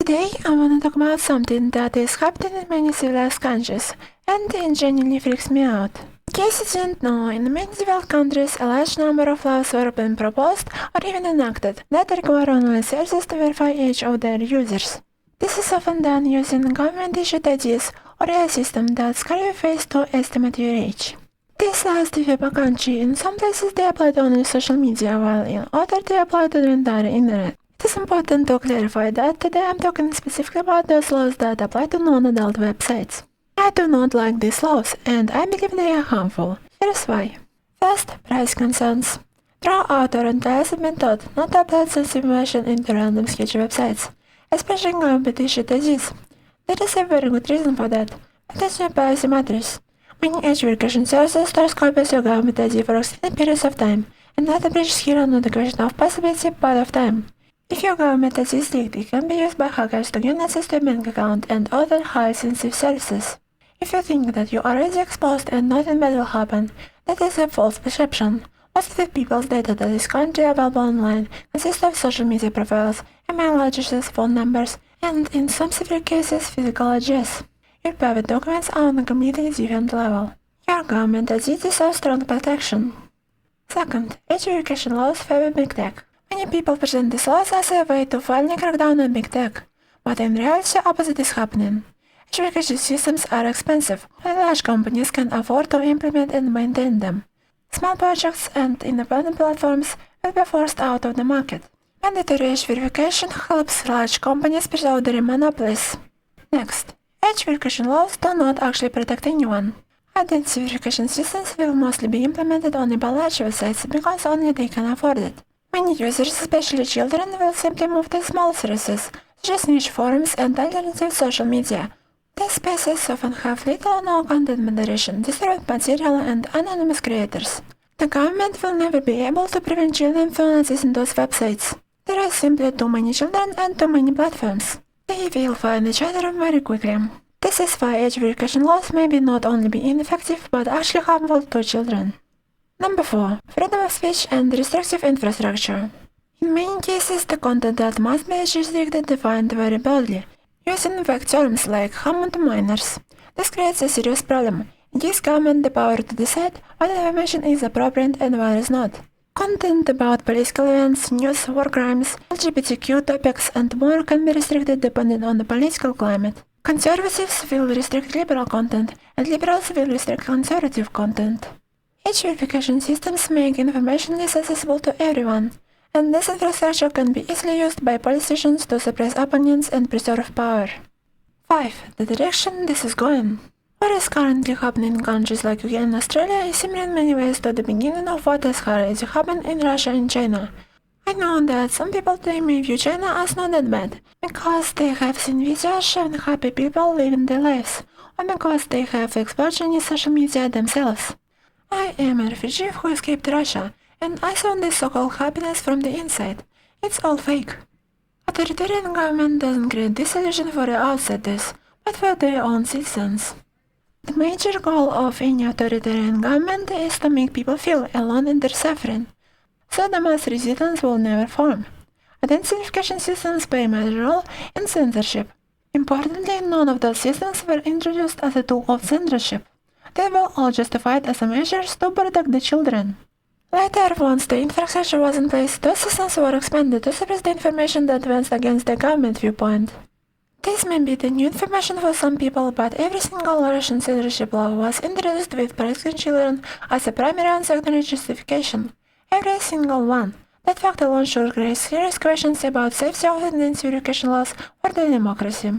Today, I want to talk about something that is happening in many civilized countries, and it genuinely freaks me out. In case you didn't know, in many developed countries, a large number of laws were being proposed or even enacted that require online services to verify age of their users. This is often done using government-issued IDs or a system that's copy-paste to estimate your age. These laws differ per country. In some places they apply to only social media, while in others they apply to the entire internet. It is important to clarify that today I'm talking specifically about those laws that apply to non-adult websites. I do not like these laws, and I believe they are harmful. Here's why. First, privacy concerns. Throughout our entire have been taught not to upload sensitive information into random sketchy websites, especially government-issued IDs. There is a very good reason for that, but that's why privacy matters. Many age verification services store copies of government ID for extended periods of time, and data breaches here are not a question of possibility but of time. If your government ID is leaked, it can be used by hackers to gain access to a bank account and other highly sensitive services. If you think that you are already exposed and nothing bad will happen, that is a false perception. Most of the people's data that is currently available online consists of social media profiles, email addresses, phone numbers, and, in some severe cases, physical address. Your private documents are on a completely different level. Your government ID deserves strong protection. Second, age verification laws favor big tech. Many people present these laws as a way to finally crack down on big tech, but in reality the opposite is happening. Age verification systems are expensive, while large companies can afford to implement and maintain them. Small projects and independent platforms will be forced out of the market. Mandatory age verification helps large companies preserve their monopolies. Next, age verification laws do not actually protect anyone. Identity verification systems will mostly be implemented only by large websites because only they can afford it. Many users, especially children, will simply move to small services, such as niche forums and alternative social media. These spaces often have little or no content moderation, disturbed material, and anonymous creators. The government will never be able to prevent children from accessing those websites. There are simply too many children and too many platforms. They will find each other very quickly. This is why age verification laws may be not only be ineffective but actually harmful to children. Number 4. Freedom of speech and restrictive infrastructure. In many cases, the content that must be restricted defined very broadly, using vague terms like harm to minors. This creates a serious problem. It gives government the power to decide what information is appropriate and what is not. Content about political events, news, war crimes, LGBTQ topics, and more can be restricted depending on the political climate. Conservatives will restrict liberal content, and liberals will restrict conservative content. Age verification systems make information less accessible to everyone, and this infrastructure can be easily used by politicians to suppress opponents and preserve power. 5. The direction this is going. What is currently happening in countries like UK and Australia is similar in many ways to the beginning of what has already happened in Russia and China. I know that some people today may view China as not that bad, because they have seen videos showing happy people living their lives, or because they have explored Chinese social media themselves. I am a refugee who escaped Russia, and I saw this so-called happiness from the inside. It's all fake. Authoritarian government doesn't create this illusion for the outsiders, but for their own citizens. The major goal of any authoritarian government is to make people feel alone in their suffering, so the mass resistance will never form. Identification systems play a major role in censorship. Importantly, none of those systems were introduced as a tool of censorship. They were all justified as a measures to protect the children. Later, once the infrastructure was in place, those systems were expanded to suppress the information that went against the government viewpoint. This may be the new information for some people, but every single Russian censorship law was introduced with protecting children as a primary and secondary justification. Every single one. That fact alone should raise serious questions about safety of identity verification laws for the democracy.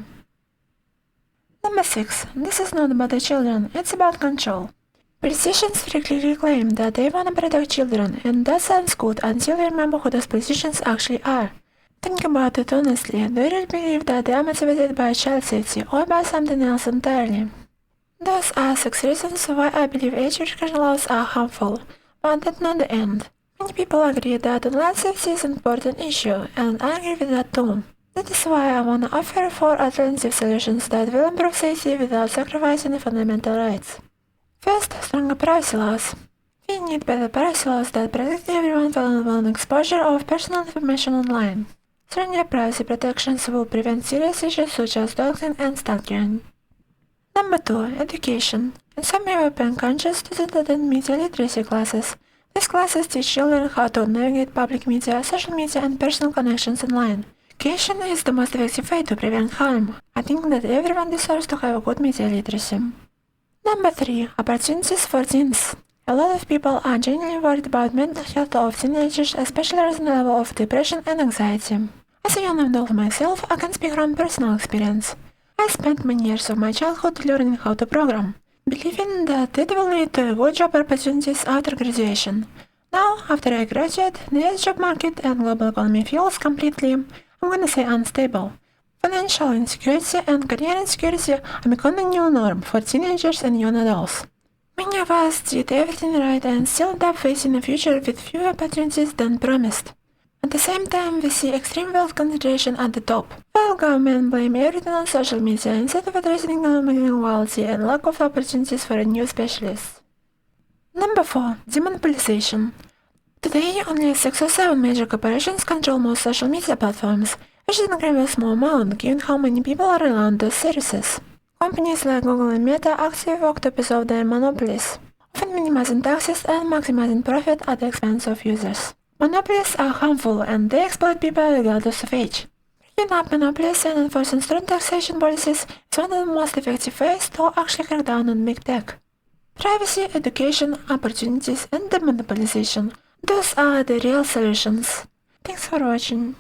Number 6. This is not about the children, it's about control. Politicians frequently claim that they want to protect children, and that sounds good until you remember who those politicians actually are. Think about it honestly. Do you really believe that they are motivated by child safety or by something else entirely? Those are 6 reasons why I believe age verification laws are harmful, but that's not the end. Many people agree that online safety is an important issue, and I agree with that too. That is why I want to offer 4 alternative solutions that will improve safety without sacrificing fundamental rights. First, stronger privacy laws. We need better privacy laws that protect everyone from exposure of personal information online. Stronger privacy protections will prevent serious issues such as doxing and stalking. Number 2. Education. In some European countries, students attend media literacy classes. These classes teach children how to navigate public media, social media, and personal connections online. Education is the most effective way to prevent harm. I think that everyone deserves to have a good media literacy. Number 3. Opportunities for teens. A lot of people are genuinely worried about mental health of teenagers, especially at the level of depression and anxiety. As a young adult myself, I can speak from personal experience. I spent many years of my childhood learning how to program, believing that it will lead to good job opportunities after graduation. Now, after I graduate, the US job market and global economy feels completely, I'm gonna say, unstable. Financial insecurity and career insecurity are becoming a new norm for teenagers and young adults. Many of us did everything right and still end up facing a future with fewer opportunities than promised. At the same time, we see extreme wealth concentration at the top, while government blame everything on social media instead of addressing economic inequality and lack of opportunities for new specialists. Number 4. Demonopolization. Today, only 6 or 7 major corporations control most social media platforms, which is an incredibly small amount given how many people are relying on those services. Companies like Google and Meta actively work to preserve their monopolies, often minimizing taxes and maximizing profit at the expense of users. Monopolies are harmful and they exploit people regardless of age. Breaking up monopolies and enforcing strong taxation policies is one of the most effective ways to actually crack down on big tech. Privacy, education, opportunities, and demonopolization. Those are the real solutions. Thanks for watching.